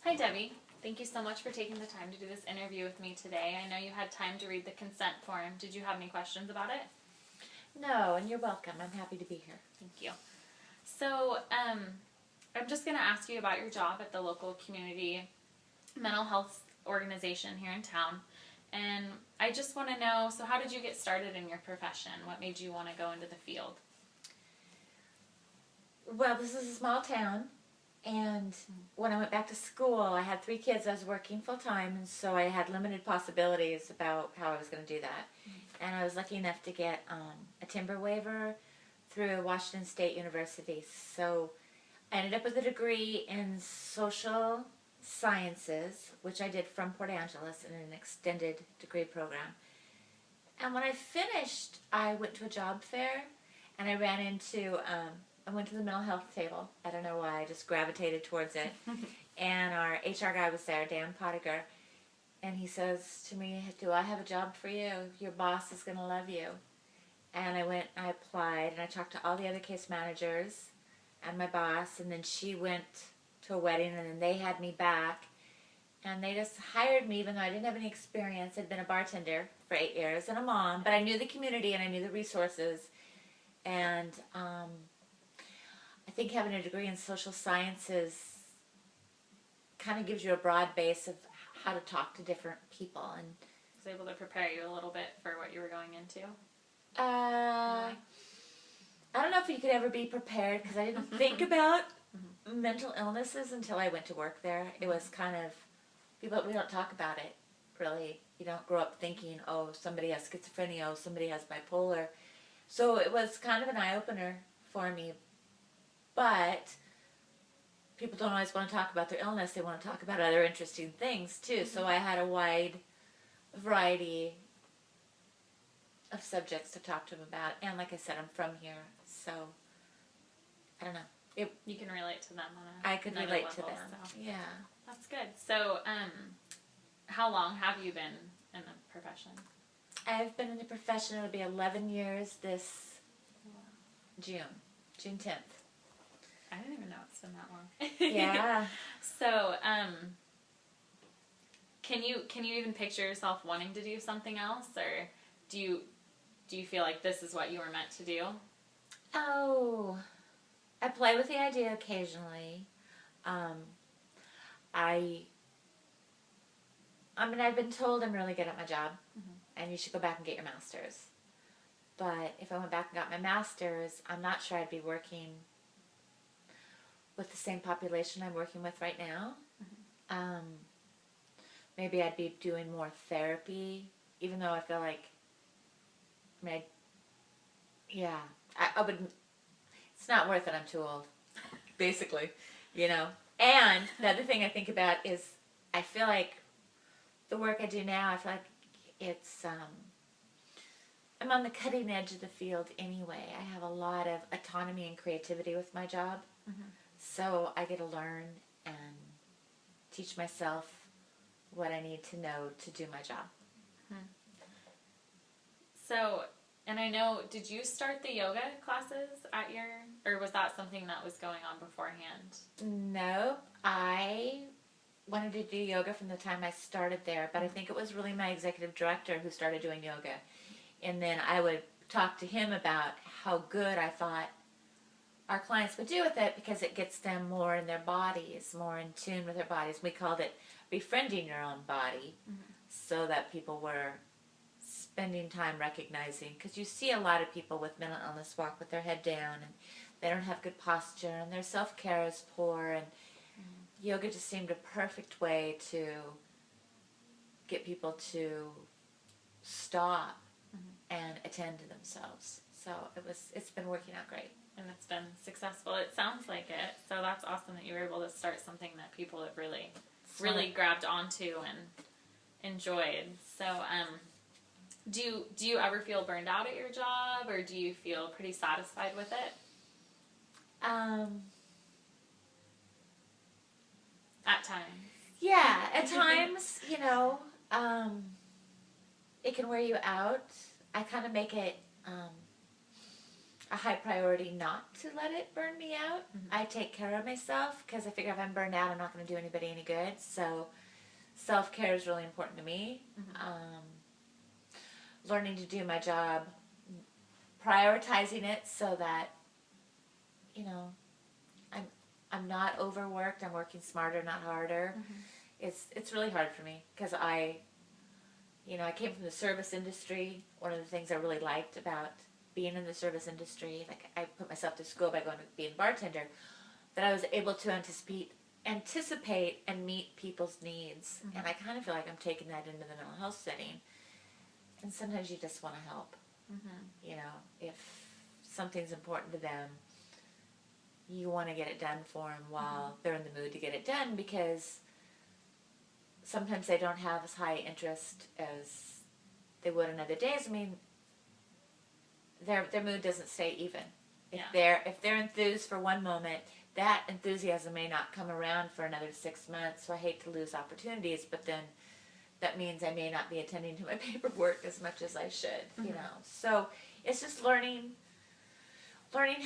Hi, Debbie. Thank you so much for taking the time to do this interview with me today. I know you had time to read the consent form. Did you have any questions about it? No, and you're welcome. I'm happy to be here. Thank you. So, I'm just going to ask you about your job at the local community mental health organization here in town. And I just want to know, so how did you get started in your profession? What made you want to go into the field? Well, this is a small town, and when I went back to school, I had 3 kids. I was working full time, and so I had limited possibilities about how I was going to do that. And I was lucky enough to get a timber waiver through Washington State University. So I ended up with a degree in social sciences, which I did from Port Angeles in an extended degree program. And when I finished, I went to a job fair, and I ran into, I went to the mental health table. I don't know why, I just gravitated towards it. And our HR guy was there, Dan Pottiger, and he says to me, "Do I have a job for you? Your boss is going to love you." And I went, I applied, and I talked to all the other case managers and my boss, and then she went to a wedding, and then they had me back, and they just hired me even though I didn't have any experience. I'd been a bartender for 8 years and a mom, but I knew the community and I knew the resources, and I think having a degree in social sciences kind of gives you a broad base of how to talk to different people. And Was able to prepare you a little bit for what you were going into? I don't know if you could ever be prepared, because I didn't think about mental illnesses until I went to work there. It was kind of, we don't talk about it, really. You don't grow up thinking, oh, somebody has schizophrenia, oh, somebody has bipolar. So it was kind of an eye-opener for me. But people don't always want to talk about their illness. They want to talk about other interesting things, too. So I had a wide variety of subjects to talk to them about. And like I said, I'm from here, so I don't know. You can relate to them on I could another relate to level, them. so. Yeah. That's good. So, how long have you been in the profession? I've been in the profession, it'll be 11 years this June 10th. I didn't even know it's been that long. Yeah. So, can you even picture yourself wanting to do something else, or do you feel like this is what you were meant to do? Oh, I play with the idea occasionally. I mean, I've been told I'm really good at my job, and you should go back and get your master's. But if I went back and got my master's, I'm not sure I'd be working with the same population I'm working with right now. Maybe I'd be doing more therapy, even though I feel like, I would, it's not worth it, I'm too old, basically, you know. And the other thing I think about is, I feel like the work I do now, I feel like it's, I'm on the cutting edge of the field anyway. I have a lot of autonomy and creativity with my job. So I get to learn and teach myself what I need to know to do my job. So, and I know, did you start the yoga classes at or was that something that was going on beforehand? No, I wanted to do yoga from the time I started there, but I think it was really my executive director who started doing yoga. And then I would talk to him about how good I thought our clients would do with it, because it gets them more in their bodies, more in tune with their bodies. We called it befriending your own body, so that people were spending time recognizing, because you see a lot of people with mental illness walk with their head down, and they don't have good posture, and their self-care is poor, and yoga just seemed a perfect way to get people to stop and attend to themselves. So it's been working out great. And it's been successful. It sounds like it. So that's awesome that you were able to start something that people have really grabbed onto and enjoyed. So, do you ever feel burned out at your job, or do you feel pretty satisfied with it? At times. Yeah, at times, it can wear you out. I kind of make it, a high priority not to let it burn me out. I take care of myself because I figure if I'm burned out, I'm not going to do anybody any good. So self-care is really important to me. Learning to do my job, prioritizing it so that, you know, I'm not overworked. I'm working smarter, not harder. It's really hard for me because I came from the service industry. One of the things I really liked about being in the service industry, like I put myself through school by going to being a bartender, that I was able to anticipate and meet people's needs. And I kind of feel like I'm taking that into the mental health setting. And sometimes you just want to help. You know, if something's important to them, you want to get it done for them while they're in the mood to get it done, because sometimes they don't have as high interest as they would on other days. I mean, their mood doesn't stay even. If they're enthused for one moment, that enthusiasm may not come around for another 6 months. So I hate to lose opportunities, but then that means I may not be attending to my paperwork as much as I should. You know, so it's just learning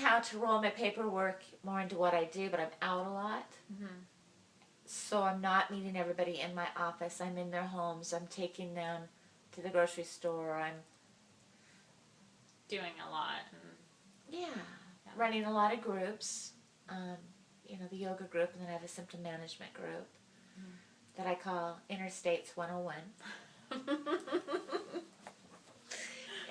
how to roll my paperwork more into what I do. But I'm out a lot. So I'm not meeting everybody in my office. I'm in their homes. I'm taking them to the grocery store. I'm doing a lot. Running a lot of groups. The yoga group, and then I have a symptom management group that I call Interstates 101.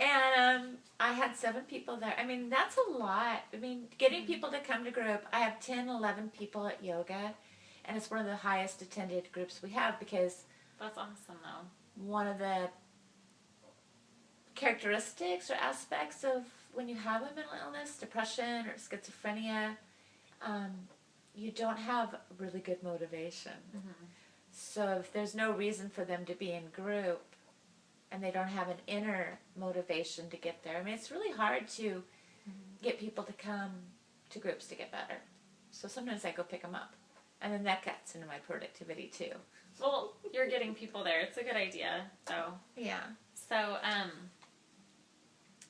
And I had 7 people there. I mean, that's a lot. I mean, getting people to come to group. I have 10, 11 people at yoga. And it's one of the highest attended groups we have because... That's awesome, though. One of the characteristics or aspects of when you have a mental illness, depression or schizophrenia, you don't have really good motivation. So if there's no reason for them to be in group and they don't have an inner motivation to get there, I mean, it's really hard to get people to come to groups to get better. So sometimes I go pick them up. And then that gets into my productivity too. Well, you're getting people there. It's a good idea. So yeah.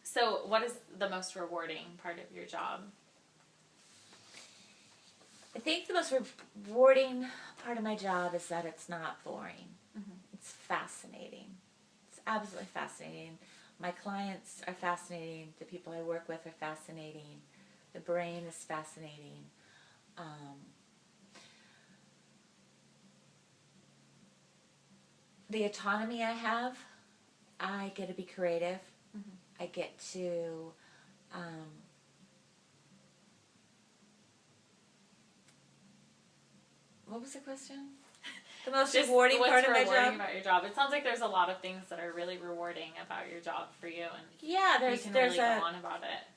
So what is the most rewarding part of your job? I think the most rewarding part of my job is that it's not boring. It's fascinating. It's absolutely fascinating. My clients are fascinating. The people I work with are fascinating. The brain is fascinating. The autonomy I have, I get to be creative. I get to what was the question? The most rewarding part of my job? What's rewarding about your job? It sounds like there's a lot of things that are really rewarding about your job for you, and you can really go on about it.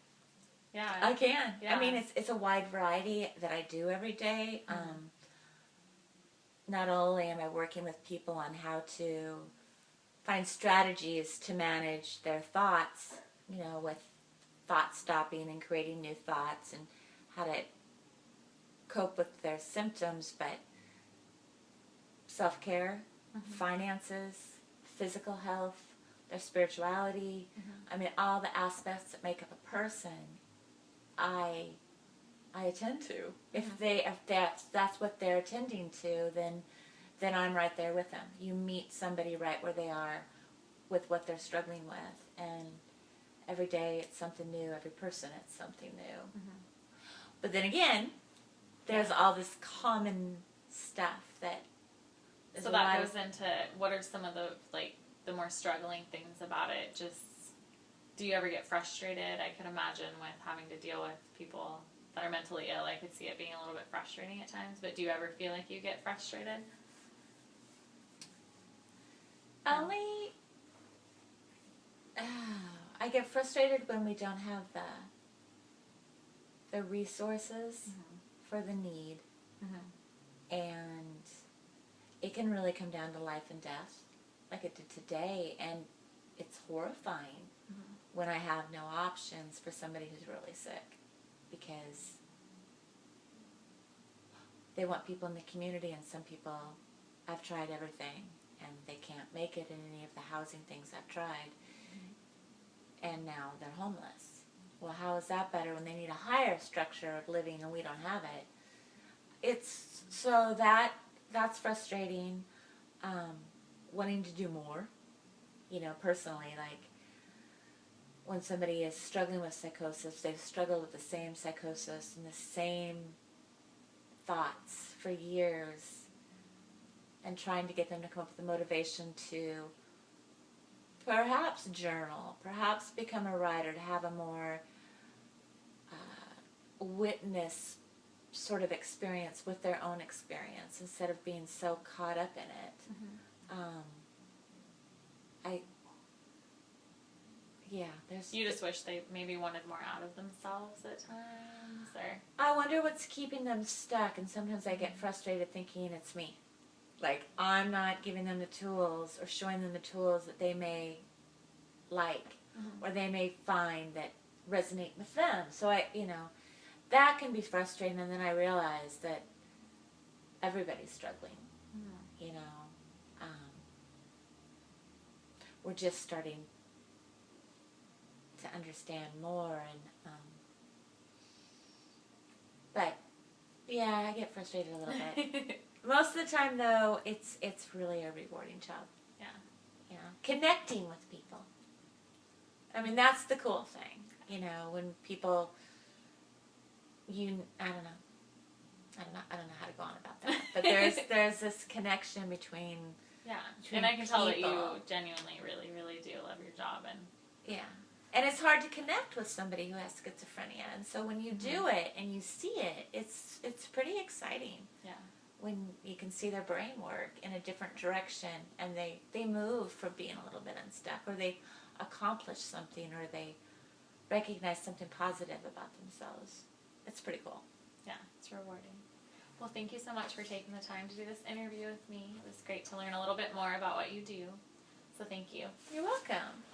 Yeah, I can. Yeah. I mean, it's a wide variety that I do every day. Not only am I working with people on how to find strategies to manage their thoughts, with thought stopping and creating new thoughts, and how to cope with their symptoms, but self-care, finances, physical health, their spirituality. I mean, all the aspects that make up a person, I attend to. If that's what they're attending to, then I'm right there with them. You meet somebody right where they are with what they're struggling with, and every day it's something new. Every person it's something new. But then again, there's all this common stuff that. So that goes into what are some of the more struggling things about it? Just, do you ever get frustrated? I can imagine with having to deal with people that are mentally ill, I could see it being a little bit frustrating at times, but do you ever feel like you get frustrated? I get frustrated when we don't have the resources for the need. And it can really come down to life and death, like it did today, and it's horrifying when I have no options for somebody who's really sick, because they want people in the community, and some people, I've tried everything, and they can't make it in any of the housing things I've tried, and now they're homeless. well, how is that better when they need a higher structure of living and we don't have it? It's so that's frustrating. Wanting to do more, personally, like when somebody is struggling with psychosis, they've struggled with the same psychosis and the same thoughts for years, and trying to get them to come up with the motivation to perhaps journal, perhaps become a writer, to have a more witness sort of experience with their own experience instead of being so caught up in it. You just wish they maybe wanted more out of themselves at times, or I wonder what's keeping them stuck, and sometimes I get frustrated thinking it's me. Like, I'm not giving them the tools or showing them the tools that they may like, or they may find that resonate with them. So that can be frustrating, and then I realize that everybody's struggling. We're just starting to understand more, and but yeah, I get frustrated a little bit. Most of the time, though, it's really a rewarding job. Yeah. Connecting with people. I mean, that's the cool thing. When people, I don't know how to go on about that, but there's this connection between. Yeah, and I can tell that you genuinely, really, really do love your job, and and it's hard to connect with somebody who has schizophrenia, and so when you do it and you see it, it's pretty exciting. Yeah. When you can see their brain work in a different direction, and they move from being a little bit unstuck, or they accomplish something, or they recognize something positive about themselves. It's pretty cool. Yeah, it's rewarding. Well, thank you so much for taking the time to do this interview with me. It was great to learn a little bit more about what you do. So thank you. You're welcome.